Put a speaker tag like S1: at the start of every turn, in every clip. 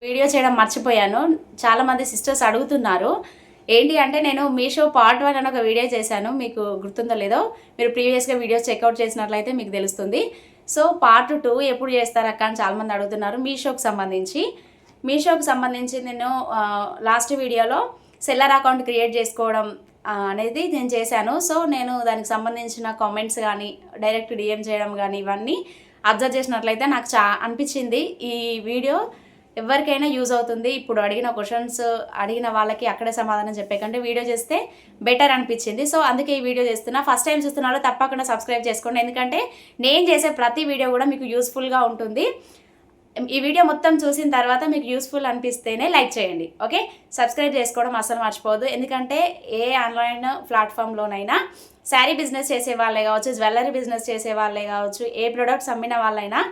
S1: Video చేయడం మర్చిపోయాను. చాలామంది సిస్టర్స్ అడుగుతున్నారు. ఏంటి అంటే నేను మీషో పార్ట్ 1 అని ఒక వీడియో చేశాను. మీకు గుర్తుందో లేదో, మీరు ప్రీవియస్‌గా వీడియోస్ చెక్అవుట్ చేసినట్లయితే మీకు తెలుస్తుంది. సో పార్ట్ 2 ఎప్పుడు చేస్తారక్క అని చాలామంది అడుగుతున్నారు. మీషోకి సంబంధించి నేను లాస్ట్ వీడియోలో సెల్లర్ అకౌంట్ క్రియేట్ చేసుకోవడం అనేది నేను చేశాను. సో నేను దానికి సంబంధించిన కామెంట్స్ కానీ, డైరెక్ట్ డిఎం చేయడం కానీ ఇవన్నీ అబ్జర్వ్ చేసినట్లయితే నాకు అనిపించింది ఈ వీడియో ఎవరికైనా యూజ్ అవుతుంది. ఇప్పుడు అడిగిన క్వశ్చన్స్ అడిగిన వాళ్ళకి అక్కడే సమాధానం చెప్పే కంటే వీడియో చేస్తే బెటర్ అనిపించింది. సో అందుకే ఈ వీడియో చేస్తున్నా. ఫస్ట్ టైం చూస్తున్న వాళ్ళు తప్పకుండా సబ్స్క్రైబ్ చేసుకోండి. ఎందుకంటే నేను చేసే ప్రతి వీడియో కూడా మీకు యూస్ఫుల్గా ఉంటుంది. ఈ వీడియో మొత్తం చూసిన తర్వాత మీకు యూస్ఫుల్ అనిపిస్తేనే లైక్ చేయండి. ఓకే, సబ్స్క్రైబ్ చేసుకోవడం అసలు మర్చిపోవద్దు. ఎందుకంటే ఏ ఆన్లైన్ ప్లాట్ఫామ్లోనైనా శారీ బిజినెస్ చేసే వాళ్ళే కావచ్చు, జ్యువెలరీ బిజినెస్ చేసే వాళ్ళే కావచ్చు, ఏ ప్రొడక్ట్స్ అమ్మిన వాళ్ళైనా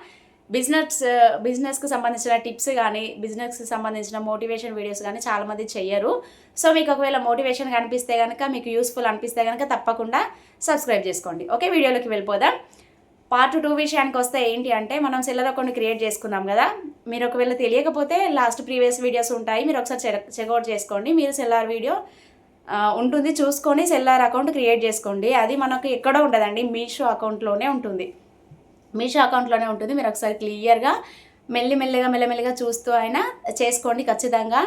S1: బిజినెస్కి సంబంధించిన టిప్స్ కానీ, బిజినెస్కి సంబంధించిన మోటివేషన్ వీడియోస్ కానీ చాలామంది చెయ్యరు. సో మీకు ఒకవేళ మోటివేషన్ కనిపిస్తే కనుక, మీకు యూస్ఫుల్ అనిపిస్తే కనుక తప్పకుండా సబ్స్క్రైబ్ చేసుకోండి. ఓకే, వీడియోలోకి వెళ్ళిపోదాం. పార్ట్ 2 విషయానికి వస్తే ఏంటి అంటే, మనం సెల్లర్ అకౌంట్ క్రియేట్ చేసుకున్నాం కదా. మీరు ఒకవేళ తెలియకపోతే ప్రీవియస్ వీడియోస్ ఉంటాయి, మీరు ఒకసారి చెక్అవుట్ చేసుకోండి. మీరు సెల్లర్ వీడియో ఉంటుంది, చూసుకొని సెల్లర్ అకౌంట్ క్రియేట్ చేసుకోండి. అది మనకు ఎక్కడో ఉండదండి, మీషో అకౌంట్లోనే ఉంటుంది. మీరు ఒకసారి క్లియర్గా మెల్లమెల్లగా చూస్తూ అయినా చేసుకోండి, ఖచ్చితంగా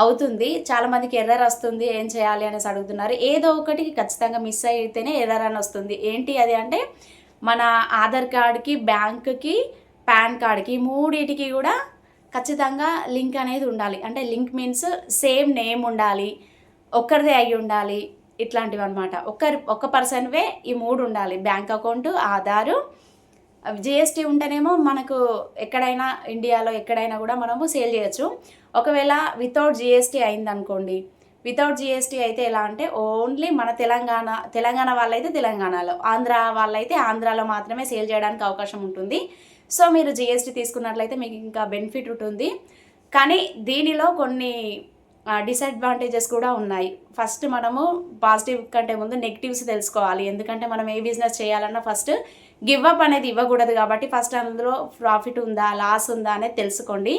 S1: అవుతుంది. చాలామందికి ఎర్రర్ వస్తుంది, ఏం చేయాలి అనేసి అడుగుతున్నారు. ఏదో ఒకటి ఖచ్చితంగా మిస్ అయితేనే ఎర్రర్ అని వస్తుంది. ఏంటి అది అంటే, మన ఆధార్ కార్డ్కి, బ్యాంక్కి, పాన్ కార్డ్కి మూడింటికి కూడా ఖచ్చితంగా లింక్ అనేది ఉండాలి. అంటే లింక్ మీన్స్ సేమ్ నేమ్ ఉండాలి, ఒక్కరిదే అయి ఉండాలి, ఇట్లాంటివి అనమాట. ఒక్క పర్సన్వే ఈ 3 ఉండాలి. బ్యాంక్ అకౌంట్, ఆధారు, జిఎస్టీ ఉంటేనేమో మనకు ఎక్కడైనా ఇండియాలో ఎక్కడైనా కూడా మనము సేల్ చేయొచ్చు. ఒకవేళ వితౌట్ జిఎస్టీ అయిందనుకోండి, వితౌట్ జిఎస్టీ అయితే ఎలా అంటే, ఓన్లీ మన తెలంగాణ వాళ్ళైతే తెలంగాణలో, ఆంధ్ర వాళ్ళైతే ఆంధ్రాలో మాత్రమే సేల్ చేయడానికి అవకాశం ఉంటుంది. సో మీరు జిఎస్టీ తీసుకున్నట్లయితే మీకు ఇంకా బెనిఫిట్ ఉంటుంది. కానీ దీనిలో కొన్ని డిసడ్వాంటేజెస్ కూడా ఉన్నాయి. ఫస్ట్ మనము పాజిటివ్ కంటే ముందు నెగిటివ్స్ తెలుసుకోవాలి. ఎందుకంటే మనం ఏ బిజినెస్ చేయాలన్నా ఫస్ట్ గివ్ అప్ అనేది ఇవ్వకూడదు. కాబట్టి ఫస్ట్ అందులో ప్రాఫిట్ ఉందా, లాస్ ఉందా అనేది తెలుసుకోండి.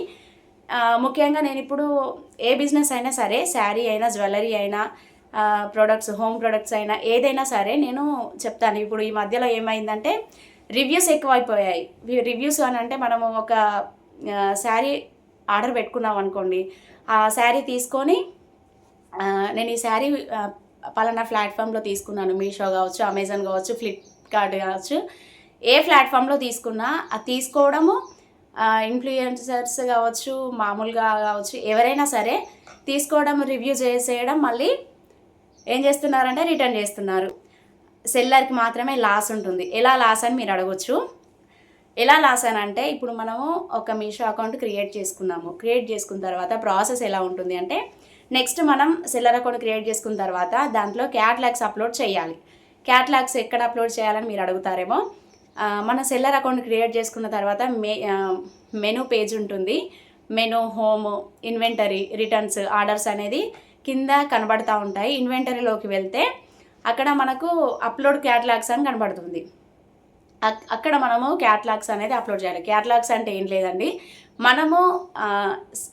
S1: ముఖ్యంగా నేను ఇప్పుడు ఏ బిజినెస్ అయినా సరే, శారీ అయినా, జ్యువెలరీ అయినా, ప్రొడక్ట్స్, హోమ్ ప్రొడక్ట్స్ అయినా, ఏదైనా సరే నేను చెప్తాను. ఇప్పుడు ఈ మధ్యలో ఏమైందంటే, రివ్యూస్ ఎక్కువైపోయాయి. రివ్యూస్ అని అంటే, మనము ఒక శారీ ఆర్డర్ పెట్టుకున్నాం అనుకోండి, ఆ శారీ తీసుకొని నేను ఈ శారీ పలానా ప్లాట్ఫామ్లో తీసుకున్నాను, మీషో కావచ్చు, అమెజాన్ కావచ్చు, ఫ్లిప్కార్ట్ కావచ్చు, ఏ ప్లాట్ఫామ్లో తీసుకున్నా అది తీసుకోవడము, ఇన్ఫ్లుయెన్సర్స్ కావచ్చు, మామూలుగా కావచ్చు, ఎవరైనా సరే తీసుకోవడం, రివ్యూ చేసేయడం, మళ్ళీ ఏం చేస్తున్నారంటే రిటర్న్ చేస్తున్నారు. సెల్లర్కి మాత్రమే లాస్ ఉంటుంది. ఎలా లాస్ అని మీరు అడగొచ్చు. ఎలా లాస్ అని అంటే, ఇప్పుడు మనము ఒక మీషో అకౌంట్ క్రియేట్ చేసుకున్న తర్వాత ప్రాసెస్ ఎలా ఉంటుంది అంటే, నెక్స్ట్ మనం సెల్లర్ అకౌంట్ క్రియేట్ చేసుకున్న తర్వాత దాంట్లో క్యాటలాగ్స్ అప్లోడ్ చేయాలి. క్యాటలాగ్స్ ఎక్కడ అప్లోడ్ చేయాలని మీరు అడుగుతారేమో. మన సెల్లర్ అకౌంట్ క్రియేట్ చేసుకున్న తర్వాత మెనూ పేజ్ ఉంటుంది. Menu, home, inventory, returns, orders అనేది కింద కనబడతా ఉంటాయి. ఇన్వెంటరీలోకి వెళ్తే అక్కడ మనకు అప్లోడ్ క్యాటలాగ్స్ అని కనబడుతుంది. అక్కడ మనము క్యాటలాగ్స్ అనేది అప్లోడ్ చేయాలి. క్యాటలాగ్స్ అంటే ఏం లేదండి, మనము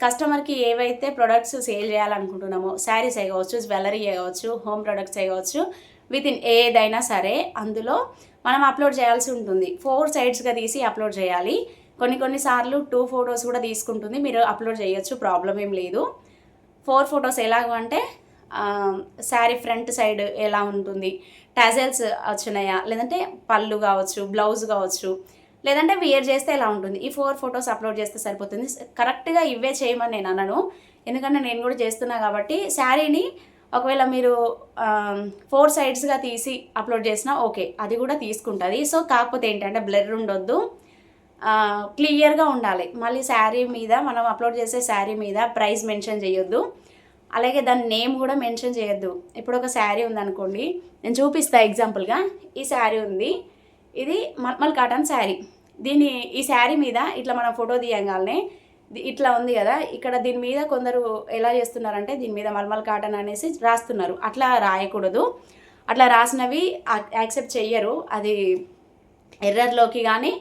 S1: కస్టమర్కి ఏవైతే ప్రొడక్ట్స్ సేల్ చేయాలనుకుంటున్నామో, శారీస్ కావచ్చు, జ్యువెలరీ కావచ్చు, హోమ్ ప్రొడక్ట్స్ కావచ్చు, వితిన్ ఏదైనా సరే అందులో మనం అప్లోడ్ చేయాల్సి ఉంటుంది. 4 సైడ్స్గా తీసి అప్లోడ్ చేయాలి. కొన్నిసార్లు 2 ఫొటోస్ కూడా తీసుకుంటుంది. మీరు అప్లోడ్ చేయొచ్చు, ప్రాబ్లం ఏం లేదు. 4 ఫొటోస్ ఎలాగో అంటే, శారీ ఫ్రంట్ సైడ్ ఎలా ఉంటుంది, టజల్స్ వచ్చినాయా, లేదంటే పళ్ళు కావచ్చు, బ్లౌజ్ కావచ్చు, లేదంటే వియర్ చేస్తే ఎలా ఉంటుంది, ఈ 4 ఫొటోస్ అప్లోడ్ చేస్తే సరిపోతుంది. కరెక్ట్గా ఇవే చేయమని నేను అనను, ఎందుకంటే నేను కూడా చేస్తున్నా కాబట్టి. శారీని ఒకవేళ మీరు 4 సైడ్స్గా తీసి అప్లోడ్ చేసినా ఓకే, అది కూడా తీసుకుంటుంది. సో కాకపోతే ఏంటంటే, బ్లర్ ఉండొద్దు, క్లియర్గా ఉండాలి. మళ్ళీ శారీ మీద, మనం అప్లోడ్ చేసే శారీ మీద ప్రైస్ మెన్షన్ చేయొద్దు, అలాగే దాని నేమ్ కూడా మెన్షన్ చేయొద్దు. ఇప్పుడు ఒక శారీ ఉందనుకోండి, నేను చూపిస్తా ఎగ్జాంపుల్గా. ఈ శారీ ఉంది, ఇది మల్మల్ కాటన్ శారీ. ఈ శారీ మీద ఇట్లా మనం ఫోటో తీయగానే ఇట్లా ఉంది కదా, ఇక్కడ దీని మీద కొందరు ఎలా చేస్తున్నారంటే, దీని మీద మల్మల్ కాటన్ అనేసి రాస్తున్నారు. అట్లా రాయకూడదు. అట్లా రాసినవి యాక్సెప్ట్ చెయ్యరు. అది ఎర్రర్లోకి కానీ,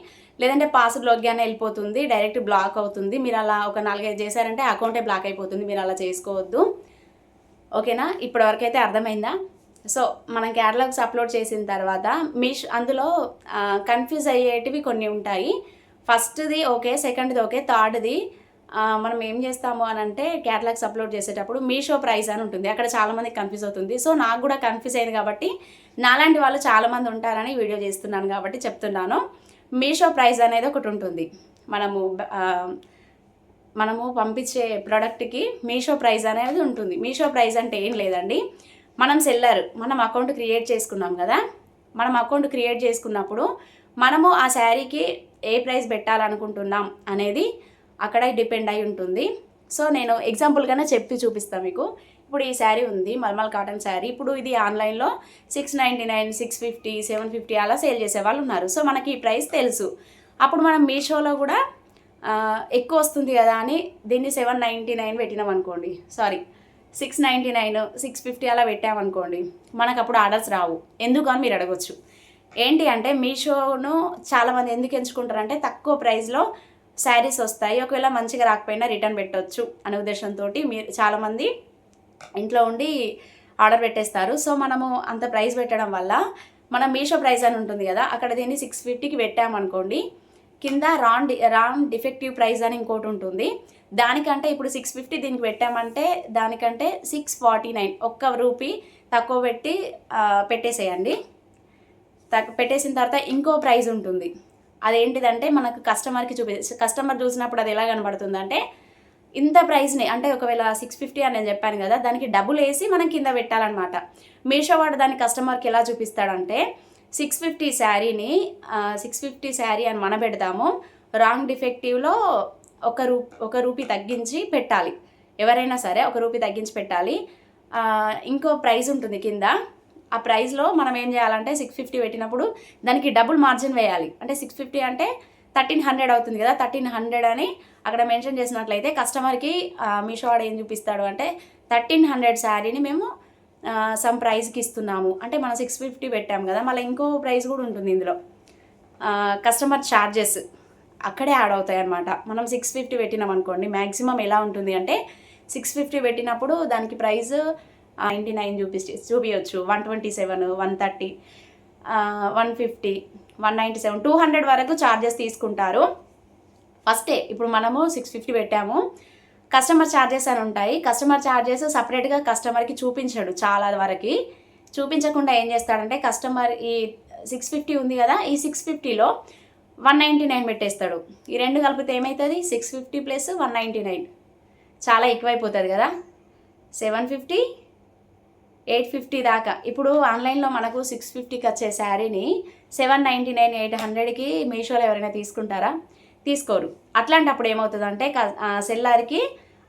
S1: లేదంటే పాస్వర్డ్లోకి వెళ్ళిపోతుంది, డైరెక్ట్ బ్లాక్ అవుతుంది. మీరు అలా ఒక 4-5 చేశారంటే అకౌంటే బ్లాక్ అయిపోతుంది. మీరు అలా చేసుకోవద్దు. ఓకేనా? ఇప్పటివరకు అయితే అర్థమైందా? సో మనం క్యాటలాగ్స్ అప్లోడ్ చేసిన తర్వాత అందులో కన్ఫ్యూజ్ అయ్యేటివి కొన్ని ఉంటాయి. ఫస్ట్ది ఓకే, సెకండ్ది ఓకే, థర్డ్ది మనం ఏం చేస్తాము అని అంటే క్యాటలాగ్స్ అప్లోడ్ చేసేటప్పుడు మీషో ప్రైస్ అని ఉంటుంది. అక్కడ చాలామందికి కన్ఫ్యూజ్ అవుతుంది. సో నాకు కూడా కన్ఫ్యూజ్ అయింది కాబట్టి నాలాంటి వాళ్ళు చాలామంది ఉంటారని వీడియో చేస్తున్నాను కాబట్టి చెప్తున్నాను. మీషో ప్రైస్ అనేది ఒకటి ఉంటుంది. మనము పంపించే ప్రోడక్ట్కి మీషో ప్రైస్ అనేది ఉంటుంది. మీషో ప్రైస్ అంటే ఏం లేదండి, మనం సెల్లర్, మనం అకౌంట్ క్రియేట్ చేసుకున్నాం కదా, మనం అకౌంట్ క్రియేట్ చేసుకున్నప్పుడు మనము ఆ శారీకి ఏ ప్రైస్ పెట్టాలనుకుంటున్నాం అనేది అక్కడ డిపెండ్ అయి ఉంటుంది. సో నేను ఎగ్జాంపుల్గానే చెప్పి చూపిస్తాను మీకు. ఇప్పుడు ఈ శారీ ఉంది, మల్మల్ కాటన్ శారీ. ఇప్పుడు ఇది ఆన్లైన్లో 699, 650, 750 అలా సేల్ చేసే వాళ్ళు ఉన్నారు. సో మనకి ఈ ప్రైస్ తెలుసు. అప్పుడు మనం మీషోలో కూడా ఎక్కువ వస్తుంది కదా అని దీన్ని 799 పెట్టినాం అనుకోండి, సారీ 699, 650 అలా పెట్టామనుకోండి, మనకు అప్పుడు ఆర్డర్స్ రావు. ఎందుకు అని మీరు అడగొచ్చు. ఏంటి అంటే మీషోను చాలామంది ఎందుకు ఎంచుకుంటారంటే తక్కువ ప్రైస్లో శారీస్ వస్తాయి, ఒకవేళ మంచిగా రాకపోయినా రిటర్న్ పెట్టవచ్చు అనే ఉద్దేశంతో మీరు చాలామంది ఇంట్లో ఉండి ఆర్డర్ పెట్టేస్తారు. సో మనము అంత ప్రైస్ పెట్టడం వల్ల మనం మీషో ప్రైస్ అని ఉంటుంది కదా, అక్కడ దీన్ని 650కి పెట్టామనుకోండి, కింద రాంగ్ డిఫెక్టివ్ ప్రైస్ అని ఇంకోటి ఉంటుంది. దానికంటే ఇప్పుడు 650 దీనికి పెట్టామంటే దానికంటే 649, ₹1 తక్కువ పెట్టి పెట్టేసేయండి. పెట్టేసిన తర్వాత ఇంకో ప్రైస్ ఉంటుంది. అదేంటిదంటే మనకు కస్టమర్ చూసినప్పుడు అది ఎలా కనబడుతుంది అంటే ఇంత ప్రైస్ని, అంటే ఒకవేళ 650 అని నేను చెప్పాను కదా, దానికి డబుల్ వేసి మనం కింద పెట్టాలన్నమాట. మీషో వాడు దాన్ని కస్టమర్కి ఎలా చూపిస్తాడంటే 650 శారీని 650 శారీ అని మనం పెడతాము, రాంగ్ డిఫెక్టివ్లో ₹1 తగ్గించి పెట్టాలి. ఎవరైనా సరే ₹1 తగ్గించి పెట్టాలి. ఇంకో ప్రైస్ ఉంటుంది కింద. ఆ ప్రైస్లో మనం ఏం చేయాలంటే 650 పెట్టినప్పుడు దానికి డబుల్ మార్జిన్ వేయాలి. అంటే 650 అంటే 1300 అవుతుంది కదా, 1300 అని అక్కడ మెన్షన్ చేసినట్లయితే కస్టమర్కి మీషో వాడు ఏం చూపిస్తాడు అంటే 1300 శారీని మేము సమ్ ప్రైస్కి ఇస్తున్నాము. అంటే మనం 650 పెట్టాం కదా, మళ్ళీ ఇంకో ప్రైస్ కూడా ఉంటుంది ఇందులో, కస్టమర్ ఛార్జెస్ అక్కడే యాడ్ అవుతాయి అన్నమాట. మనం 650 పెట్టినాం అనుకోండి, మ్యాక్సిమం ఎలా ఉంటుంది అంటే 650 పెట్టినప్పుడు దానికి ప్రైస్ 99 చూపించవచ్చు, 127, 130, 150, 197, 200 వరకు ఛార్జెస్ తీసుకుంటారు ఫస్టే. ఇప్పుడు మనము 650 పెట్టాము, కస్టమర్ ఛార్జెస్ అని ఉంటాయి. కస్టమర్ ఛార్జెస్ సపరేట్గా కస్టమర్కి చూపించాడు. చాలా వరకు చూపించకుండా ఏం చేస్తాడంటే కస్టమర్ ఈ 650 ఉంది కదా, ఈ 650లో 199 పెట్టేస్తాడు. ఈ రెండు కలిపితే ఏమవుతుంది, 650 + 199 చాలా ఎక్కువైపోతుంది కదా, 750, 850 దాకా. ఇప్పుడు ఆన్లైన్లో మనకు 650కి వచ్చే శారీని 799, 800కి మీషోలో ఎవరైనా తీసుకుంటారా? తీసుకోరు. అట్లాంటప్పుడు ఏమవుతుందంటే సెల్లర్కి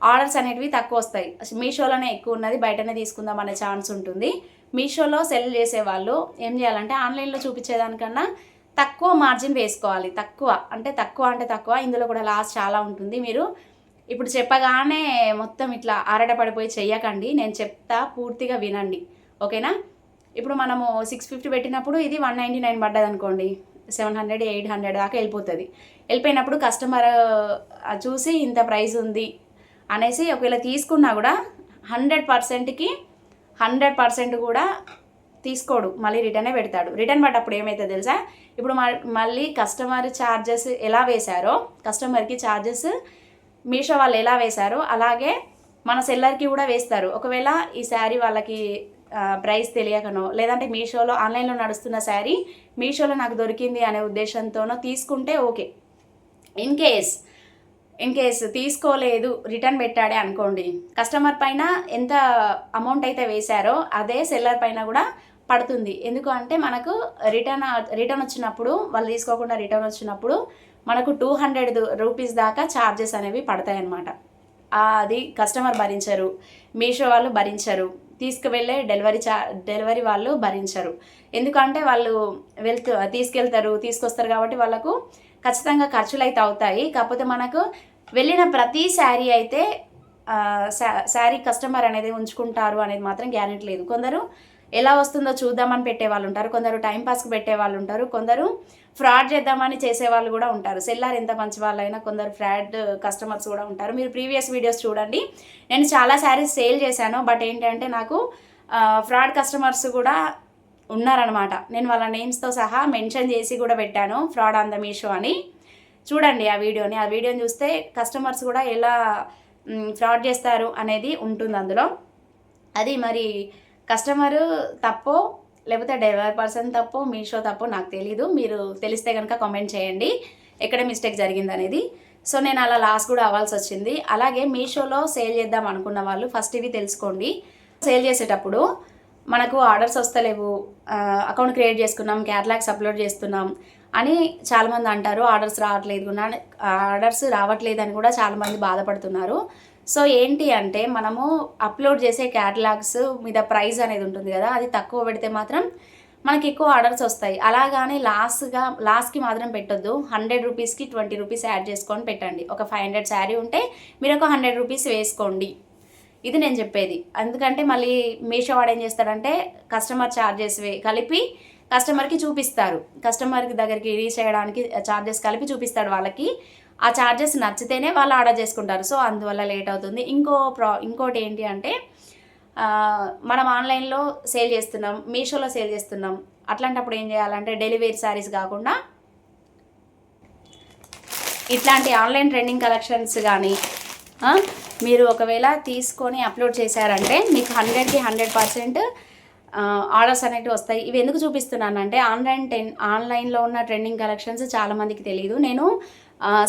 S1: ఆర్డర్స్ అనేటివి తక్కువ వస్తాయి. మీషోలోనే ఎక్కువ ఉన్నది, బయటనే తీసుకుందాం అనే ఛాన్స్ ఉంటుంది. మీషోలో సెల్ చేసే వాళ్ళు ఏం చేయాలంటే ఆన్లైన్లో చూపించేదానికన్నా తక్కువ మార్జిన్ వేసుకోవాలి. తక్కువ అంటే తక్కువ, ఇందులో కూడా లాస్ చాలా ఉంటుంది. మీరు ఇప్పుడు చెప్పగానే మొత్తం ఇట్లా ఆరడపడిపోయి చెయ్యకండి, నేను చెప్తా, పూర్తిగా వినండి, ఓకేనా? ఇప్పుడు మనము 650 పెట్టినప్పుడు ఇది 199 పడ్డది అనుకోండి, 700, 800 దాకా వెళ్ళిపోయినప్పుడు కస్టమర్ చూసి ఇంత ప్రైస్ ఉంది అనేసి ఒకవేళ తీసుకున్నా కూడా 100%కి 100% కూడా తీసుకోడు, మళ్ళీ రిటర్నే పెడతాడు. రిటర్న్ పడ్డప్పుడు ఏమవుతుంది తెలుసా, ఇప్పుడు మళ్ళీ కస్టమర్ ఛార్జెస్ ఎలా వేశారో, కస్టమర్కి ఛార్జెస్ మీషో వాళ్ళు ఎలా వేశారో అలాగే మన సెల్లర్కి కూడా వేస్తారు. ఒకవేళ ఈ శారీ వాళ్ళకి ప్రైస్ తెలియకనో, లేదంటే మీషోలో ఆన్లైన్లో నడుస్తున్న శారీ మీషోలో నాకు దొరికింది అనే ఉద్దేశంతోనో తీసుకుంటే ఓకే. ఇన్ కేస్ తీసుకోలేదు, రిటర్న్ పెట్టాడే అనుకోండి, కస్టమర్ పైన ఎంత అమౌంట్ అయితే వేశారో అదే సెల్లర్ పైన కూడా పడుతుంది. ఎందుకు అంటే మనకు రిటర్న్ వచ్చినప్పుడు, వాళ్ళు తీసుకోకుండా రిటర్న్ వచ్చినప్పుడు మనకు 200 రూపీస్ దాకా ఛార్జెస్ అనేవి పడతాయి అన్నమాట. అది కస్టమర్ భరించరు, మీషో వాళ్ళు భరించరు, తీసుకువెళ్ళే డెలివరీ వాళ్ళు భరించరు. ఎందుకంటే వాళ్ళు తీసుకొస్తారు కాబట్టి వాళ్ళకు ఖచ్చితంగా ఖర్చులు అయితే అవుతాయి. కాకపోతే మనకు వెళ్ళిన ప్రతి శారీ అయితే శారీ కస్టమర్ అనేది ఉంచుకుంటారు అనేది మాత్రం గ్యారెంటీ లేదు. కొందరు ఎలా వస్తుందో చూద్దామని పెట్టే వాళ్ళు ఉంటారు, కొందరు టైంపాస్కి పెట్టే వాళ్ళు ఉంటారు, కొందరు ఫ్రాడ్ చేద్దామని చేసేవాళ్ళు కూడా ఉంటారు. సెల్లార్ ఎంత మంచి వాళ్ళైనా కొందరు ఫ్రాడ్ కస్టమర్స్ కూడా ఉంటారు. మీరు ప్రీవియస్ వీడియోస్ చూడండి, నేను చాలా శారీస్ సేల్ చేశాను. బట్ ఏంటంటే నాకు ఫ్రాడ్ కస్టమర్స్ కూడా ఉన్నారనమాట. నేను వాళ్ళ నేమ్స్తో సహా మెన్షన్ చేసి కూడా పెట్టాను, ఫ్రాడ్ ఆన్ ద మీషో అని. చూడండి ఆ వీడియోని చూస్తే కస్టమర్స్ కూడా ఎలా ఫ్రాడ్ చేస్తారు అనేది ఉంటుంది అందులో. అది మరి కస్టమరు తప్పో లేకపోతే డెలివరీ పర్సన్ తప్పో మీషో తప్పో నాకు తెలీదు. మీరు తెలిస్తే కనుక కామెంట్ చేయండి ఎక్కడ మిస్టేక్ జరిగింది అనేది. సో నేను అలా లాస్ కూడా అవ్వాల్సి వచ్చింది. అలాగే మీషోలో సేల్ చేద్దాం అనుకున్న వాళ్ళు ఫస్ట్ ఇవి తెలుసుకోండి. సేల్ చేసేటప్పుడు మనకు ఆర్డర్స్ వస్తలేవు, అకౌంట్ క్రియేట్ చేసుకున్నాం, క్యాటలాగ్స్ అప్లోడ్ చేస్తున్నాం అని చాలామంది అంటారు. ఆర్డర్స్ రావట్లేదు అని కూడా చాలామంది బాధపడుతున్నారు. సో ఏంటి అంటే మనము అప్లోడ్ చేసే క్యాటలాగ్స్ మీద ప్రైస్ అనేది ఉంటుంది కదా, అది తక్కువ పెడితే మాత్రం మనకి ఎక్కువ ఆర్డర్స్ వస్తాయి. అలాగానే లాస్ట్కి మాత్రం పెట్టొద్దు. 100 రూపీస్కి 20 రూపీస్ యాడ్ చేసుకొని పెట్టండి. ఒక 500 శారీ ఉంటే మీరు ఒక 100 రూపీస్ వేసుకోండి. ఇది నేను చెప్పేది. ఎందుకంటే మళ్ళీ మీషో వాడు ఏం చేస్తాడంటే కస్టమర్ ఛార్జెస్ కలిపి కస్టమర్కి చూపిస్తారు. కస్టమర్కి దగ్గరికి రీచ్ చేయడానికి ఛార్జెస్ కలిపి చూపిస్తాడు వాళ్ళకి. ఆ ఛార్జెస్ నచ్చితేనే వాళ్ళు ఆర్డర్ చేసుకుంటారు. సో అందువల్ల లేట్ అవుతుంది. ఇంకోటి ఏంటి అంటే మనం ఆన్లైన్లో సేల్ చేస్తున్నాం, మీషోలో సేల్ చేస్తున్నాం. అట్లాంటప్పుడు ఏం చేయాలంటే డెలివరీ శారీస్ కాకుండా ఇట్లాంటి ఆన్లైన్ ట్రెండింగ్ కలెక్షన్స్ కానీ మీరు ఒకవేళ తీసుకొని అప్లోడ్ చేశారంటే మీకు 100కి 100% ఆర్డర్స్ అనేవి వస్తాయి. ఇవి ఎందుకు చూపిస్తున్నానంటే ఆన్లైన్లో ఉన్న ట్రెండింగ్ కలెక్షన్స్ చాలామందికి తెలియదు. నేను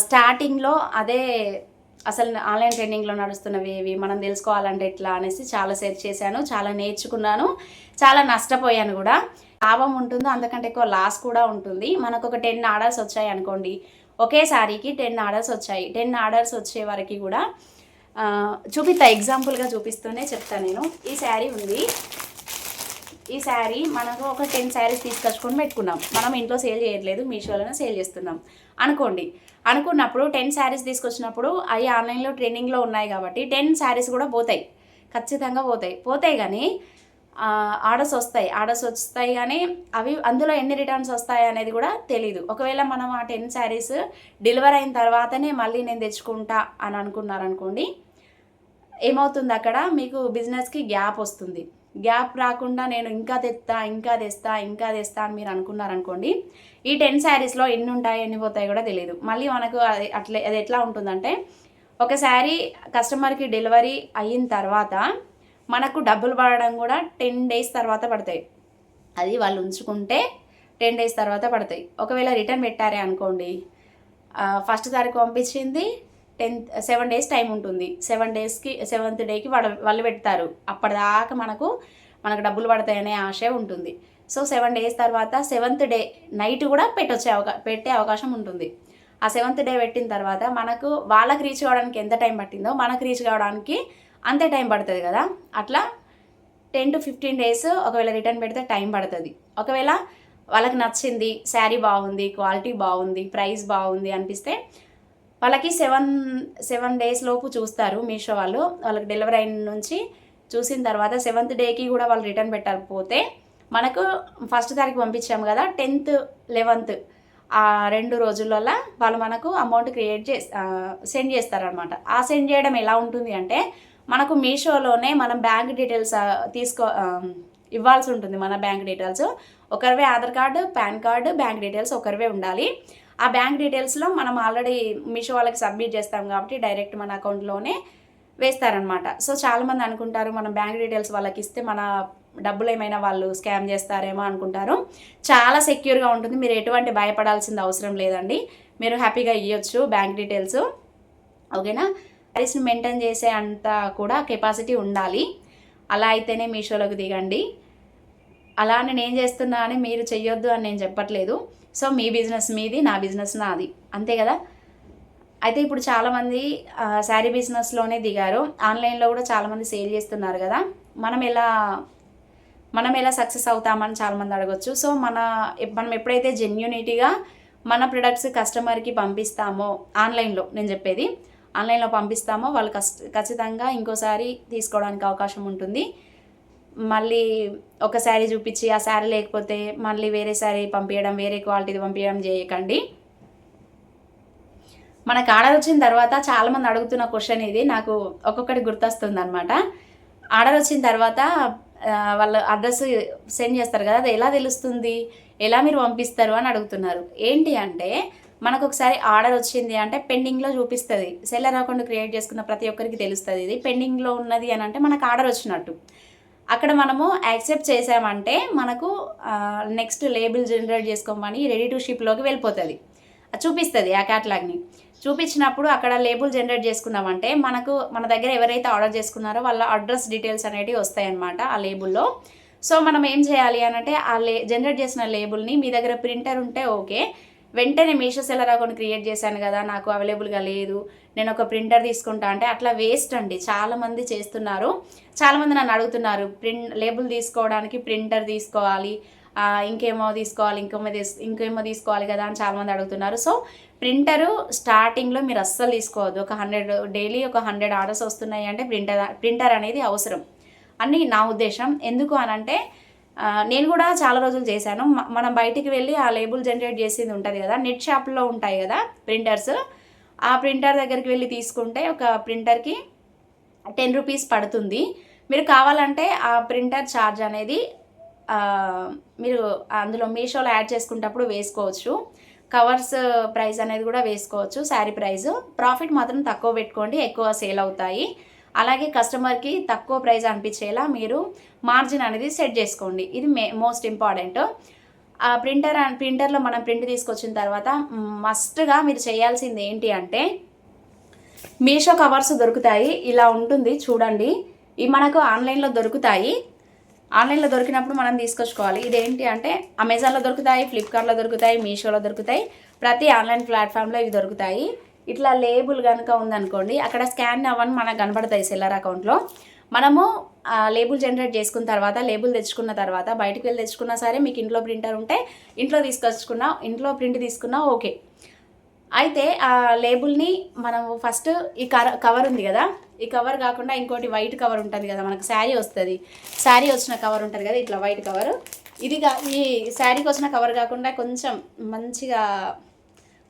S1: స్టార్టింగ్లో అసలు ఆన్లైన్ ట్రెండింగ్లో నడుస్తున్నవి ఏవి మనం తెలుసుకోవాలంటే ఎట్లా అనేసి చాలా సెర్చ్ చేశాను, చాలా నేర్చుకున్నాను, చాలా నష్టపోయాను కూడా. లాభం ఉంటుందో అంతకంటే ఎక్కువ లాస్ కూడా ఉంటుంది. మనకు ఒక 10 ఆర్డర్స్ వచ్చాయి అనుకోండి, ఒకే సారీకి 10 ఆర్డర్స్ వచ్చాయి. 10 ఆర్డర్స్ వచ్చే వరకు కూడా ఎగ్జాంపుల్గా చూపిస్తూనే చెప్తాను నేను. ఈ శారీ ఉంది, ఈ శారీ మనకు ఒక 10 శారీస్ తీసుకొచ్చుకొని పెట్టుకున్నాం. మనం ఇంట్లో సేల్ చేయట్లేదు, మీషోలోనే సేల్ చేస్తున్నాం అనుకున్నప్పుడు 10 శారీస్ తీసుకొచ్చినప్పుడు అవి ఆన్లైన్లో ట్రెండింగ్లో ఉన్నాయి కాబట్టి 10 శారీస్ కూడా పోతాయి, ఖచ్చితంగా పోతాయి. కానీ ఆర్డర్స్ వస్తాయి కానీ అవి అందులో ఎన్ని రిటర్న్స్ వస్తాయి అనేది కూడా తెలీదు. ఒకవేళ మనం ఆ 10 శారీస్ డెలివర్ అయిన తర్వాతనే మళ్ళీ నేను తెచ్చుకుంటా అని అనుకున్నారనుకోండి, ఏమవుతుంది అక్కడ మీకు బిజినెస్కి గ్యాప్ వస్తుంది. గ్యాప్ రాకుండా నేను ఇంకా తెస్తా అని మీరు అనుకున్నారనుకోండి, ఈ 10 శారీస్లో ఎన్ని ఉంటాయి ఎన్ని పోతాయి కూడా తెలియదు. మళ్ళీ మనకు అది ఎట్లా ఉంటుందంటే ఒక శారీ కస్టమర్కి డెలివరీ అయిన తర్వాత మనకు డబ్బులు పడడం కూడా 10 డేస్ తర్వాత పడతాయి. అది వాళ్ళు ఉంచుకుంటే 10 డేస్ తర్వాత పడతాయి. ఒకవేళ రిటర్న్ పెట్టారే అనుకోండి, ఫస్ట్ తారీఖు పంపించింది 7 డేస్ టైం ఉంటుంది. 7th డేకి వాళ్ళు పెడతారు. అప్పటిదాకా మనకు డబ్బులు పడతాయనే ఆశ ఉంటుంది. సో 7 డేస్ తర్వాత 7th డే నైట్ కూడా పెట్టే అవకాశం ఉంటుంది. ఆ 7th డే పెట్టిన తర్వాత మనకు వాళ్ళకి రీచ్ కావడానికి ఎంత టైం పట్టిందో మనకు రీచ్ కావడానికి అంతే టైం పడుతుంది కదా. అట్లా 10 to 15 డేస్ ఒకవేళ రిటర్న్ పెడితే టైం పడుతుంది. ఒకవేళ వాళ్ళకి నచ్చింది, శారీ బాగుంది, క్వాలిటీ బాగుంది, ప్రైస్ బాగుంది అనిపిస్తే వాళ్ళకి 7 డేస్ లోపు చూస్తారు మీషో వాళ్ళు. వాళ్ళకి డెలివరీ అయిన నుంచి చూసిన తర్వాత 7th డేకి కూడా వాళ్ళు రిటర్న్ పెట్టకపోతే మనకు ఫస్ట్ తారీఖు పంపించాము కదా, 10th 11th ఆ 2 రోజులలో వాళ్ళు మనకు అమౌంట్ సెండ్ చేస్తారనమాట. ఆ సెండ్ చేయడం ఎలా ఉంటుంది అంటే మనకు మీషోలోనే మనం బ్యాంక్ డీటెయిల్స్ ఇవ్వాల్సి ఉంటుంది. మన బ్యాంక్ డీటెయిల్స్ ఒకరివే, Aadhaar card, PAN card, bank details ఒకరివే ఉండాలి. ఆ బ్యాంక్ డీటెయిల్స్లో మనం ఆల్రెడీ మీషో వాళ్ళకి సబ్మిట్ చేస్తాం కాబట్టి డైరెక్ట్ మన అకౌంట్లోనే వేస్తారనమాట. సో చాలామంది అనుకుంటారు మనం బ్యాంక్ డీటెయిల్స్ వాళ్ళకి ఇస్తే మన డబ్బులు ఏమైనా వాళ్ళు స్కామ్ చేస్తారేమో అనుకుంటారు. చాలా సెక్యూర్గా ఉంటుంది, మీరు ఎటువంటి భయపడాల్సిన అవసరం లేదండి. మీరు హ్యాపీగా ఇవ్వచ్చు బ్యాంక్ డీటెయిల్స్, ఓకేనా. శారీస్ని మెయింటైన్ చేసే అంత కూడా కెపాసిటీ ఉండాలి. అలా అయితేనే మీషోలోకి దిగండి. అలా నేను చేస్తున్నా అని మీరు చెయ్యొద్దు అని నేను చెప్పట్లేదు. సో మీ బిజినెస్ మీది, నా బిజినెస్ నాది, అంతే కదా. అయితే ఇప్పుడు చాలామంది శారీ బిజినెస్లోనే దిగారు. ఆన్లైన్లో కూడా చాలామంది సేల్ చేస్తున్నారు కదా. మనం ఎలా సక్సెస్ అవుతామని చాలామంది అడగొచ్చు. సో మనం ఎప్పుడైతే జెన్యూనిటీగా మన ప్రొడక్ట్స్ కస్టమర్కి పంపిస్తామో, ఆన్లైన్లో నేను చెప్పేది, ఆన్లైన్లో పంపిస్తామో వాళ్ళు ఖచ్చితంగా ఇంకోసారి తీసుకోవడానికి అవకాశం ఉంటుంది. మళ్ళీ ఒక శారీ చూపించి ఆ శారీ లేకపోతే మళ్ళీ వేరే శారీ పంపించడం, వేరే క్వాలిటీది పంపించడం చేయకండి. మనకు ఆర్డర్ వచ్చిన తర్వాత చాలామంది అడుగుతున్న క్వశ్చన్ ఇది, నాకు ఒక్కొక్కటి గుర్తొస్తుంది అనమాట. ఆర్డర్ వచ్చిన తర్వాత వాళ్ళు అడ్రస్ సెండ్ చేస్తారు కదా, అది ఎలా తెలుస్తుంది, ఎలా మీరు పంపిస్తారు అని అడుగుతున్నారు. ఏంటి అంటే మనకు ఒకసారి ఆర్డర్ వచ్చింది అంటే పెండింగ్లో చూపిస్తుంది. సెల్లర్ అకౌంట్ క్రియేట్ చేసుకున్న ప్రతి ఒక్కరికి తెలుస్తుంది ఇది పెండింగ్లో ఉన్నది అని అంటే మనకు ఆర్డర్ వచ్చినట్టు. అక్కడ మనము యాక్సెప్ట్ చేసామంటే మనకు నెక్స్ట్ లేబుల్ జనరేట్ చేసుకోమని రెడీ టు షిప్లోకి వెళ్ళిపోతుంది. అది చూపిస్తుంది ఆ క్యాటలాగ్ని. చూపించినప్పుడు అక్కడ లేబుల్ జనరేట్ చేసుకున్నామంటే మనకు మన దగ్గర ఎవరైతే ఆర్డర్ చేసుకున్నారో వాళ్ళ అడ్రస్ డీటెయిల్స్ అనేవి వస్తాయన్నమాట ఆ లేబుల్లో. సో మనం ఏం చేయాలి అనంటే ఆ జనరేట్ చేసిన లేబుల్ని మీ దగ్గర ప్రింటర్ ఉంటే ఓకే, వెంటనే మీషో సెల్లర్ అకౌంట్ క్రియేట్ చేశాను కదా, నాకు అవైలబుల్గా లేదు, నేను ఒక ప్రింటర్ తీసుకుంటా అంటే అట్లా వేస్ట్ అండి. చాలామంది చేస్తున్నారు. చాలామంది నన్ను అడుగుతున్నారు లేబుల్ తీసుకోవడానికి ప్రింటర్ తీసుకోవాలి, ఇంకేమో తీసుకోవాలి, ఇంకేమో తీసుకోవాలి కదా అని చాలామంది అడుగుతున్నారు. సో ప్రింటరు స్టార్టింగ్లో మీరు అస్సలు తీసుకోవద్దు. ఒక 100 డైలీ ఒక 100 ఆర్డర్స్ వస్తున్నాయి అంటే ప్రింటర్ అనేది అవసరం అని నా ఉద్దేశం. ఎందుకు అనంటే నేను కూడా చాలా రోజులు చేశాను. మనం బయటికి వెళ్ళి ఆ లేబుల్ జనరేట్ చేసేది ఉంటుంది కదా, నెట్ షాప్లో ఉంటాయి కదా ప్రింటర్స్, ఆ ప్రింటర్ దగ్గరికి వెళ్ళి తీసుకుంటే ఒక ప్రింటర్కి 10 రూపీస్ పడుతుంది. మీరు కావాలంటే ఆ ప్రింటర్ ఛార్జ్ అనేది మీరు అందులో మీషోలో యాడ్ చేసుకునేటప్పుడు వేసుకోవచ్చు. కవర్స్ ప్రైస్ అనేది కూడా వేసుకోవచ్చు, శారీ ప్రైస్. ప్రాఫిట్ మాత్రం తక్కువ పెట్టుకోండి, ఎక్కువ సేల్ అవుతాయి. అలాగే కస్టమర్కి తక్కువ ప్రైస్ అనిపించేలా మీరు మార్జిన్ అనేది సెట్ చేసుకోండి. ఇది మోస్ట్ ఇంపార్టెంట్. ఆ ప్రింటర్లో మనం ప్రింట్ తీసుకొచ్చిన తర్వాత మస్ట్గా మీరు చేయాల్సింది ఏంటి అంటే మీషో కవర్స్ దొరుకుతాయి, ఇలా ఉంటుంది చూడండి. ఇవి మనకు ఆన్లైన్లో దొరుకుతాయి. ఆన్లైన్లో దొరికినప్పుడు మనం తీసుకొచ్చుకోవాలి. ఇదేంటి అంటే అమెజాన్లో దొరుకుతాయి, ఫ్లిప్కార్ట్లో దొరుకుతాయి, మీషోలో దొరుకుతాయి, ప్రతి ఆన్లైన్ ప్లాట్ఫామ్లో ఇవి దొరుకుతాయి. ఇట్లా లేబుల్ కనుక ఉందనుకోండి అక్కడ స్కాన్ అవ్వని మనకు కనబడతాయి సెల్లర్ అకౌంట్లో. మనము లేబుల్ జనరేట్ చేసుకున్న తర్వాత లేబుల్ తెచ్చుకున్న తర్వాత బయటకు వెళ్ళి తెచ్చుకున్నా సరే, మీకు ఇంట్లో ప్రింటర్ ఉంటే ఇంట్లో తీసుకొచ్చుకున్నా, ఇంట్లో ప్రింట్ తీసుకున్నా ఓకే. అయితే ఆ లేబుల్ని మనము ఫస్ట్ ఈ కవర్ ఉంది కదా, ఈ కవర్ కాకుండా ఇంకోటి వైట్ కవర్ ఉంటుంది కదా, మనకు శారీ వస్తుంది, శారీ వచ్చిన కవర్ ఉంటుంది కదా ఇట్లా వైట్ కవర్, ఇదిగా ఈ శారీకి వచ్చిన కవర్ కాకుండా కొంచెం మంచిగా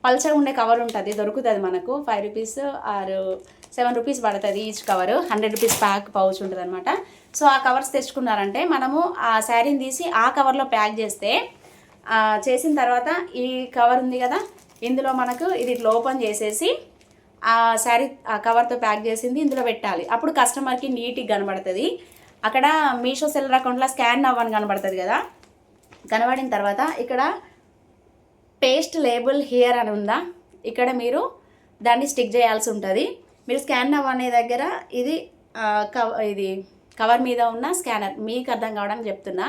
S1: పల్చగా ఉండే కవర్ ఉంటుంది, దొరుకుతుంది మనకు. 5 రూపీస్ ఆర్ 7 రూపీస్ పడుతుంది each cover. 100 rupees pack pouch ఉంటుంది అనమాట. సో ఆ కవర్స్ తెచ్చుకున్నారంటే మనము ఆ శారీని తీసి ఆ కవర్లో ప్యాక్ చేస్తే, చేసిన తర్వాత ఈ కవర్ ఉంది కదా ఇందులో మనకు ఇది ఇట్లా ఓపెన్ చేసేసి ఆ శారీ ఆ కవర్తో ప్యాక్ చేసింది ఇందులో పెట్టాలి. అప్పుడు కస్టమర్కి నీట్గా కనబడుతుంది. అక్కడ మీషో సెల్లర్ అకౌంట్లో స్కాన్ అవ్వని కనబడుతుంది కదా, కనబడిన తర్వాత ఇక్కడ పేస్ట్ లేబుల్ హియర్ అని ఉందా, ఇక్కడ మీరు దాన్ని స్టిక్ చేయాల్సి ఉంటుంది. మీరు స్కాన్ అవ్వనే దగ్గర ఇది కవర్ మీద ఉన్న స్కానర్, మీకు అర్థం కావడానికి చెప్తున్నా,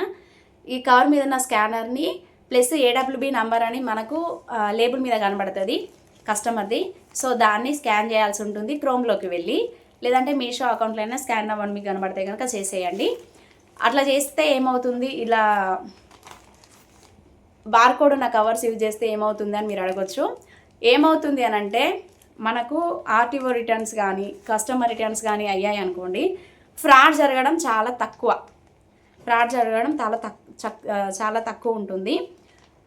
S1: ఈ కవర్ మీద ఉన్న స్కానర్ని ప్లస్ AWB నంబర్ అని మనకు లేబుల్ మీద కనబడుతుంది కస్టమర్ది. సో దాన్ని స్కాన్ చేయాల్సి ఉంటుంది క్రోమ్లోకి వెళ్ళి, లేదంటే మీషో అకౌంట్లో అయినా స్కాన్ అవ్వని మీకు కనబడితే కనుక చేసేయండి. అట్లా చేస్తే ఏమవుతుంది, ఇలా బార్కోడ్ ఉన్న కవర్స్ యూజ్ చేస్తే ఏమవుతుంది అని మీరు అడగొచ్చు. ఏమవుతుంది అని అంటే మనకు RTO రిటర్న్స్ కానీ కస్టమర్ రిటర్న్స్ కానీ అయ్యాయి అనుకోండి, ఫ్రాడ్ జరగడం చాలా తక్కువ, చాలా తక్కువ ఉంటుంది.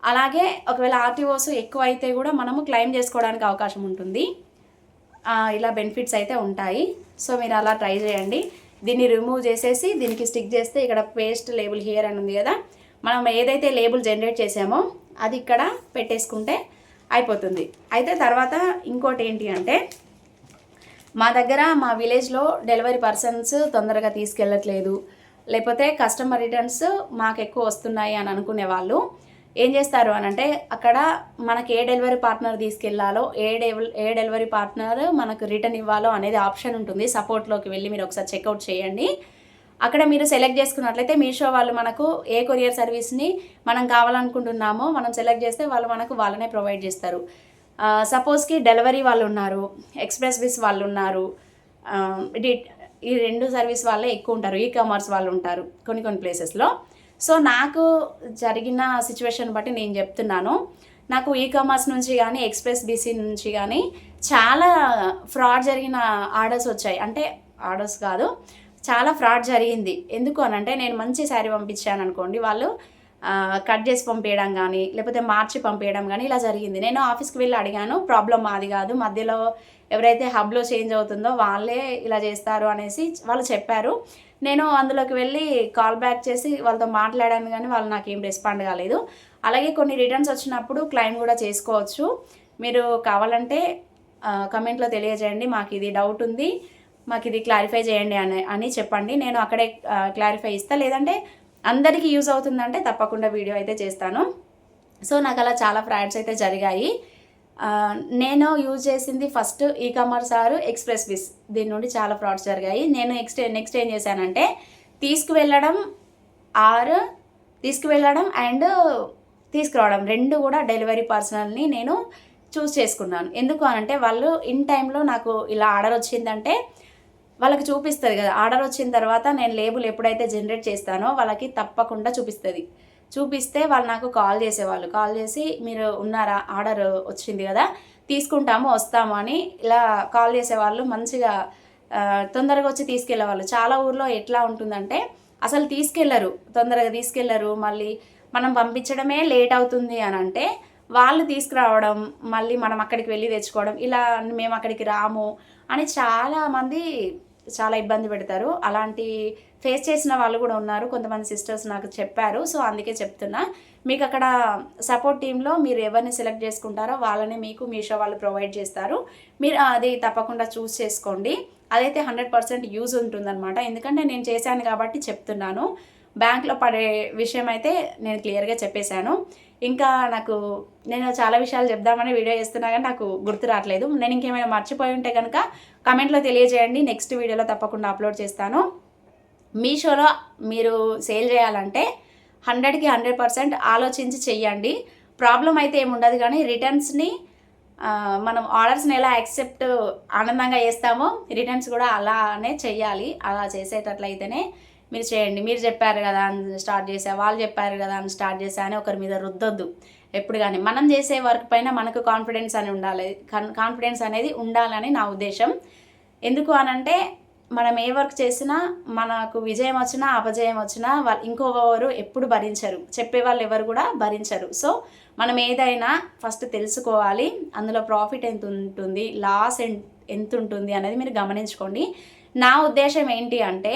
S1: అలాగే ఒకవేళ RTOs ఎక్కువ అయితే కూడా మనము క్లెయిమ్ చేసుకోవడానికి అవకాశం ఉంటుంది. ఇలా బెనిఫిట్స్ అయితే ఉంటాయి. సో మీరు అలా ట్రై చేయండి. దీన్ని రిమూవ్ చేసేసి దీనికి స్టిక్ చేస్తే ఇక్కడ పేస్ట్ లేబుల్ హియర్ అని ఉంది కదా, మనం ఏదైతే లేబుల్ జనరేట్ చేసామో అది ఇక్కడ పెట్టేసుకుంటే అయిపోతుంది. అయితే తర్వాత ఇంకోటి ఏంటి అంటే మా విలేజ్లో డెలివరీ పర్సన్స్ తొందరగా తీసుకెళ్ళట్లేదు, లేకపోతే కస్టమర్ రిటర్న్స్ మాకు ఎక్కువ వస్తున్నాయి అని అనుకునే వాళ్ళు ఏం చేస్తారు అని అంటే అక్కడ మనకి ఏ డెలివరీ పార్ట్నర్ తీసుకెళ్లాలో, ఏ డెలివరీ పార్ట్నర్ మనకు రిటర్న్ ఇవ్వాలో అనేది ఆప్షన్ ఉంటుంది. సపోర్ట్లోకి వెళ్ళి మీరు ఒకసారి చెక్అవుట్ చేయండి. అక్కడ మీరు సెలెక్ట్ చేసుకున్నట్లయితే మీషో వాళ్ళు మనకు ఏ కొరియర్ సర్వీస్ని మనం కావాలనుకుంటున్నామో మనం సెలెక్ట్ చేస్తే వాళ్ళు మనకు వాళ్ళనే ప్రొవైడ్ చేస్తారు. సపోజ్కి డెలివరీ వాళ్ళు ఉన్నారు, ఎక్స్ప్రెస్ విస్ వాళ్ళు ఉన్నారు, ఈ 2 సర్వీస్ వాళ్ళే ఎక్కువ ఉంటారు, ఈ-కామర్స్ వాళ్ళు ఉంటారు కొన్ని ప్లేసెస్లో. సో నాకు జరిగిన సిచ్యువేషన్ బట్టి నేను చెప్తున్నాను. నాకు ఈ-కామర్స్ నుంచి కానీ ఎక్స్ప్రెస్ BC నుంచి కానీ చాలా ఫ్రాడ్ జరిగిన ఆర్డర్స్ వచ్చాయి. అంటే ఆర్డర్స్ కాదు, చాలా ఫ్రాడ్ జరిగింది. ఎందుకు అనంటే నేను మంచి శారీ పంపించాను అనుకోండి, వాళ్ళు కట్ చేసి పంపించడం కానీ లేకపోతే మార్చి పంపించడం కానీ ఇలా జరిగింది. నేను ఆఫీస్కి వెళ్ళి అడిగాను, ప్రాబ్లం మాది కాదు, మధ్యలో ఎవరైతే హబ్లో చేంజ్ అవుతుందో వాళ్ళే ఇలా చేస్తారు అనేసి వాళ్ళు చెప్పారు. నేను అందులోకి వెళ్ళి కాల్ బ్యాక్ చేసి వాళ్ళతో మాట్లాడాను కానీ వాళ్ళు నాకేం రెస్పాండ్ కాలేదు. అలాగే కొన్ని రిటర్న్స్ వచ్చినప్పుడు క్లెయిమ్ కూడా చేసుకోవచ్చు. మీరు కావాలంటే కమెంట్లో తెలియజేయండి, మాకు ఇది డౌట్ ఉంది, మాకు ఇది క్లారిఫై చేయండి అని చెప్పండి. నేను అక్కడే క్లారిఫై ఇస్తాను. లేదంటే అందరికీ యూజ్ అవుతుందంటే తప్పకుండా వీడియో అయితే చేస్తాను. సో నాకు అలా చాలా ఫ్రాడ్స్ అయితే జరిగాయి. నేను యూజ్ చేసింది ఫస్ట్ ఈకామర్స్ ఆర్ ఎక్స్ప్రెస్ బిస్. దీని నుండి చాలా ఫ్రాడ్స్ జరిగాయి. నేను నెక్స్ట్ ఏం చేశానంటే తీసుకువెళ్ళడం అండ్ తీసుకురావడం రెండు కూడా డెలివరీ పర్సనల్ని నేను చూస్ చేసుకున్నాను. ఎందుకు అనంటే వాళ్ళు ఇన్ టైంలో నాకు ఇలా ఆర్డర్ వచ్చిందంటే వాళ్ళకి చూపిస్తుంది కదా. ఆర్డర్ వచ్చిన తర్వాత నేను లేబుల్ ఎప్పుడైతే జనరేట్ చేస్తానో వాళ్ళకి తప్పకుండా చూపిస్తే వాళ్ళు నాకు కాల్ చేసేవాళ్ళు. కాల్ చేసి మీరు ఉన్నారా, ఆర్డర్ వచ్చింది కదా, తీసుకుంటాము వస్తాము అని ఇలా కాల్ చేసేవాళ్ళు. మంచిగా తొందరగా వచ్చి తీసుకెళ్ళేవాళ్ళు. చాలా ఊర్లో ఎట్లా ఉంటుందంటే అసలు తొందరగా తీసుకెళ్లరు. మళ్ళీ మనం పంపించడమే లేట్ అవుతుంది అని అంటే వాళ్ళు తీసుకురావడం, మళ్ళీ మనం అక్కడికి వెళ్ళి తెచ్చుకోవడం, ఇలా మేము అక్కడికి రాము అని చాలామంది చాలా ఇబ్బంది పెడతారు. అలాంటి ఫేస్ చేసిన వాళ్ళు కూడా ఉన్నారు. కొంతమంది సిస్టర్స్ నాకు చెప్పారు. సో అందుకే చెప్తున్నా, మీకు అక్కడ సపోర్ట్ టీంలో మీరు ఎవరిని సెలెక్ట్ చేసుకుంటారో వాళ్ళని మీకు మీషో వాళ్ళు ప్రొవైడ్ చేస్తారు. మీరు అది తప్పకుండా చూస్ చేసుకోండి. అదైతే 100% యూజ్ ఉంటుందన్నమాట. ఎందుకంటే నేను చేశాను కాబట్టి చెప్తున్నాను. బ్యాంక్లో పడే విషయం అయితే నేను క్లియర్గా చెప్పేశాను. ఇంకా నేను చాలా విషయాలు చెప్దామని వీడియో చేస్తున్నా కానీ నాకు గుర్తు రావట్లేదు. నేను ఇంకేమైనా మర్చిపోయి ఉంటే కనుక కమెంట్లో తెలియజేయండి. నెక్స్ట్ వీడియోలో తప్పకుండా అప్లోడ్ చేస్తాను. మీషోలో మీరు సేల్ చేయాలంటే 100కి 100% ఆలోచించి చెయ్యండి. ప్రాబ్లం అయితే ఏముండదు, కానీ రిటర్న్స్ని మనం ఆర్డర్స్ని ఎలా యాక్సెప్ట్ ఆనందంగా చేస్తామో రిటర్న్స్ కూడా అలానే చెయ్యాలి. అలా చేసేటట్లయితేనే మీరు చేయండి. మీరు చెప్పారు కదా అని స్టార్ట్ చేసా, వాళ్ళు చెప్పారు కదా అని స్టార్ట్ చేసా అని ఒకరి మీద రుద్దొద్దు ఎప్పుడు. కానీ మనం చేసే వర్క్ పైన మనకు కాన్ఫిడెన్స్ అనేది ఉండాలని నా ఉద్దేశం. ఎందుకు అనంటే మనం ఏ వర్క్ చేసినా మనకు విజయం వచ్చినా అపజయం వచ్చినా ఇంకొకరు ఎప్పుడు భరించరు, చెప్పేవాళ్ళు ఎవరు కూడా భరించరు. సో మనం ఏదైనా ఫస్ట్ తెలుసుకోవాలి, అందులో ప్రాఫిట్ ఎంత ఉంటుంది, లాస్ ఎంత ఉంటుంది అనేది మీరు గమనించుకోండి. నా ఉద్దేశం ఏంటి అంటే,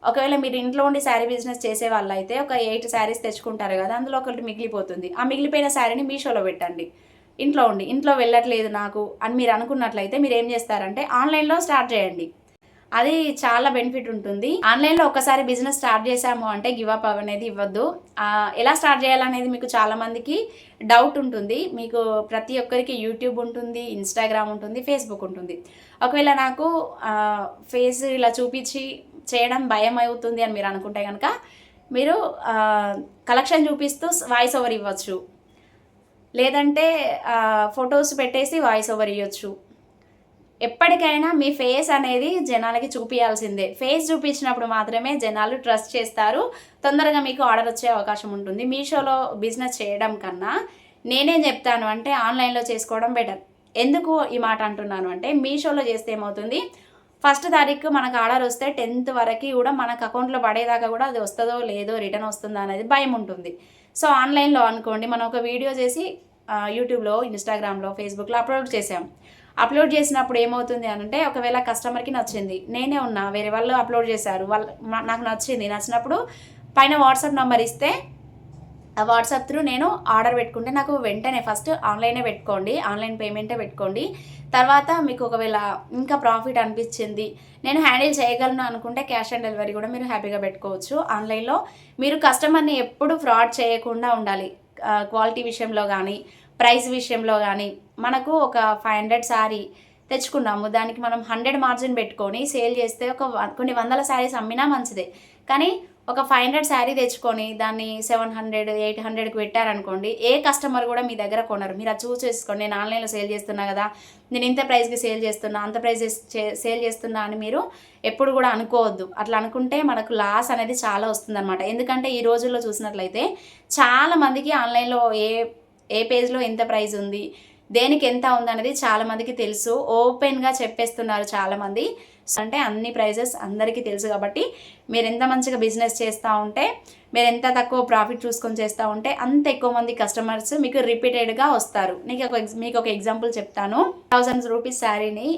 S1: ఒకవేళ మీరు ఇంట్లో ఉండి శారీ బిజినెస్ చేసే వాళ్ళు అయితే ఒక 8 శారీస్ తెచ్చుకుంటారు కదా, అందులో ఒకటి మిగిలిపోతుంది. ఆ మిగిలిపోయిన శారీని మీషోలో పెట్టండి. ఇంట్లో వెళ్ళట్లేదు నాకు అని మీరు అనుకున్నట్లయితే మీరు ఏం చేస్తారంటే ఆన్లైన్లో స్టార్ట్ చేయండి. అది చాలా బెనిఫిట్ ఉంటుంది. ఆన్లైన్లో ఒకసారి బిజినెస్ స్టార్ట్ చేసాము అంటే గివ్ అప్ అనేది ఇవ్వద్దు. ఎలా స్టార్ట్ చేయాలనేది మీకు చాలామందికి డౌట్ ఉంటుంది. మీకు ప్రతి ఒక్కరికి యూట్యూబ్ ఉంటుంది, ఇన్స్టాగ్రామ్ ఉంటుంది, ఫేస్బుక్ ఉంటుంది. ఒకవేళ నాకు ఫేస్ ఇలా చూపించి చేయడం భయం అవుతుంది అని మీరు అనుకుంటే కనుక మీరు కలెక్షన్ చూపిస్తూ వాయిస్ ఓవర్ ఇవ్వచ్చు, లేదంటే ఫొటోస్ పెట్టేసి వాయిస్ ఓవర్ ఇవ్వచ్చు. ఎప్పటికైనా మీ ఫేస్ అనేది జనాలకి చూపించాల్సిందే. ఫేస్ చూపించినప్పుడు మాత్రమే జనాలు ట్రస్ట్ చేస్తారు, తొందరగా మీకు ఆర్డర్ వచ్చే అవకాశం ఉంటుంది. మీషోలో బిజినెస్ చేయడం కన్నా నేనేం చెప్తాను అంటే ఆన్లైన్లో చేసుకోవడం బెటర్. ఎందుకు ఈ మాట అంటున్నాను అంటే, మీషోలో చేస్తే ఏమవుతుంది, 1st తారీఖు మనకు ఆర్డర్ వస్తే 10th వరకు కూడా మనకు అకౌంట్లో పడేదాకా కూడా అది వస్తుందో లేదో, రిటర్న్ వస్తుందా అనేది భయం ఉంటుంది. సో ఆన్లైన్లో అనుకోండి, మనం ఒక వీడియో చేసి యూట్యూబ్లో, ఇన్స్టాగ్రామ్లో, ఫేస్బుక్లో అప్లోడ్ చేసినప్పుడు ఏమవుతుంది అంటే, ఒకవేళ కస్టమర్కి నచ్చింది, నేనే ఉన్నా, వేరే వాళ్ళు అప్లోడ్ చేశారు, నాకు నచ్చినప్పుడు పైన వాట్సాప్ నెంబర్ ఇస్తే ఆ వాట్సాప్ త్రూ నేను ఆర్డర్ పెట్టుకుంటే నాకు వెంటనే ఫస్ట్ ఆన్లైనే పెట్టుకోండి, ఆన్లైన్ పేమెంటే పెట్టుకోండి. తర్వాత మీకు ఒకవేళ ఇంకా ప్రాఫిట్ అనిపించింది, నేను హ్యాండిల్ చేయగలను అనుకుంటే క్యాష్ ఆన్ డెలివరీ కూడా మీరు హ్యాపీగా పెట్టుకోవచ్చు. ఆన్లైన్లో మీరు కస్టమర్ని ఎప్పుడు ఫ్రాడ్ చేయకుండా ఉండాలి. క్వాలిటీ విషయంలో కానీ, ప్రైస్ విషయంలో కానీ. మనకు ఒక 500 శారీ తెచ్చుకున్నాము, దానికి మనం 100 మార్జిన్ పెట్టుకొని సేల్ చేస్తే కొన్ని వందల శారీస్ అమ్మినా మంచిదే. కానీ ఒక 500 శారీ తెచ్చుకొని దాన్ని 700, 800కి పెట్టారనుకోండి, ఏ కస్టమర్ కూడా మీ దగ్గర కొనరు. మీరు అది చూస్ చేసుకోండి. నేను ఆన్లైన్లో సేల్ చేస్తున్నా కదా, నేను ఇంత ప్రైస్కి సేల్ చేస్తున్నా, అంత ప్రైస్ సేల్ చేస్తున్నా అని మీరు ఎప్పుడు కూడా అనుకోవద్దు. అట్లా అనుకుంటే మనకు లాస్ అనేది చాలా వస్తుందన్నమాట. ఎందుకంటే ఈ రోజుల్లో చూసినట్లయితే చాలామందికి ఆన్లైన్లో ఏ పేజ్లో ఎంత ప్రైస్ ఉంది, దేనికి ఎంత ఉంది అనేది చాలామందికి తెలుసు. ఓపెన్గా చెప్పేస్తున్నారు చాలామంది. సో అంటే అన్ని ప్రైజెస్ అందరికీ తెలుసు కాబట్టి మీరు ఎంత మంచిగా బిజినెస్ చేస్తూ ఉంటే, మీరు ఎంత తక్కువ ప్రాఫిట్ చూసుకొని చేస్తూ ఉంటే అంత ఎక్కువ మంది కస్టమర్స్ మీకు రిపీటెడ్గా వస్తారు. మీకు ఒక ఎగ్జాంపుల్ చెప్తాను. 1000 రూపీస్ శారీని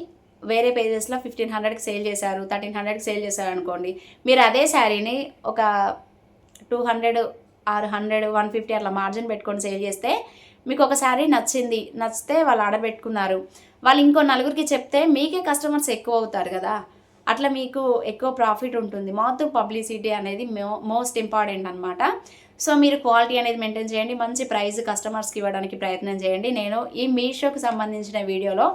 S1: వేరే పేజెస్లో 1500కి సేల్ చేశారు, 1300కి సేల్ చేశారు అనుకోండి. మీరు అదే శారీని ఒక 200, 600, 150 అట్లా మార్జిన్ పెట్టుకొని సేల్ చేస్తే మీకు ఒక శారీ నచ్చితే వాళ్ళు ఆర్డర్ పెట్టుకున్నారు, వాళ్ళు ఇంకో నలుగురికి చెప్తే మీకే కస్టమర్స్ ఎక్కువ అవుతారు కదా. అట్లా మీకు ఎక్కువ ప్రాఫిట్ ఉంటుంది. మౌత్ పబ్లిసిటీ అనేది మోస్ట్ ఇంపార్టెంట్ అనమాట. సో మీరు క్వాలిటీ అనేది మెయింటైన్ చేయండి, మంచి ప్రైస్ కస్టమర్స్కి ఇవ్వడానికి ప్రయత్నం చేయండి. నేను ఈ మీషోకి సంబంధించిన వీడియోలో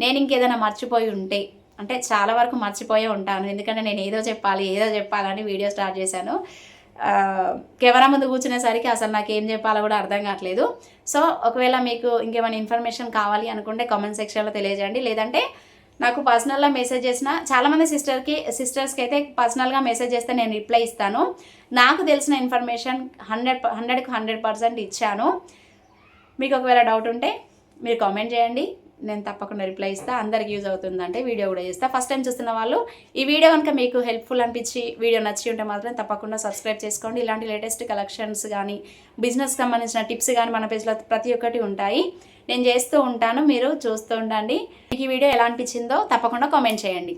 S1: నేను ఇంకేదైనా మర్చిపోయి ఉంటే, అంటే చాలా వరకు మర్చిపోయే ఉంటాను, ఎందుకంటే నేను ఏదో చెప్పాలని వీడియో స్టార్ట్ చేశాను. కెమెరా ముందు కూర్చునేసరికి అసలు నాకు ఏం చెప్పాలో కూడా అర్థం కావట్లేదు. సో ఒకవేళ మీకు ఇంకేమైనా ఇన్ఫర్మేషన్ కావాలి అనుకుంటే కామెంట్ సెక్షన్లో తెలియజేయండి. లేదంటే నాకు పర్సనల్గా మెసేజ్ చేసిన చాలామంది సిస్టర్స్కి అయితే పర్సనల్గా మెసేజ్ చేస్తే నేను రిప్లై ఇస్తాను. నాకు తెలిసిన ఇన్ఫర్మేషన్ 100% ఇచ్చాను. మీకు ఒకవేళ డౌట్ ఉంటే మీరు కామెంట్ చేయండి, నేను తప్పకుండా రిప్లై ఇస్తాను. అందరికి యూజ్ అవుతుందంటే వీడియో కూడా చేస్తాను. ఫస్ట్ టైం చూస్తున్న వాళ్ళు ఈ వీడియో కనుక మీకు హెల్ప్ఫుల్ అనిపించి వీడియో నచ్చి ఉంటే మాత్రం తప్పకుండా సబ్స్క్రైబ్ చేసుకోండి. ఇలాంటి లేటెస్ట్ కలెక్షన్స్ కానీ బిజినెస్కి సంబంధించిన టిప్స్ కానీ మన పేజ్లో ప్రతి ఒక్కటి ఉంటాయి, నేను చేస్తూ ఉంటాను, మీరు చూస్తూ ఉండండి. మీకు ఈ వీడియో ఎలా అనిపించిందో తప్పకుండా కామెంట్ చేయండి.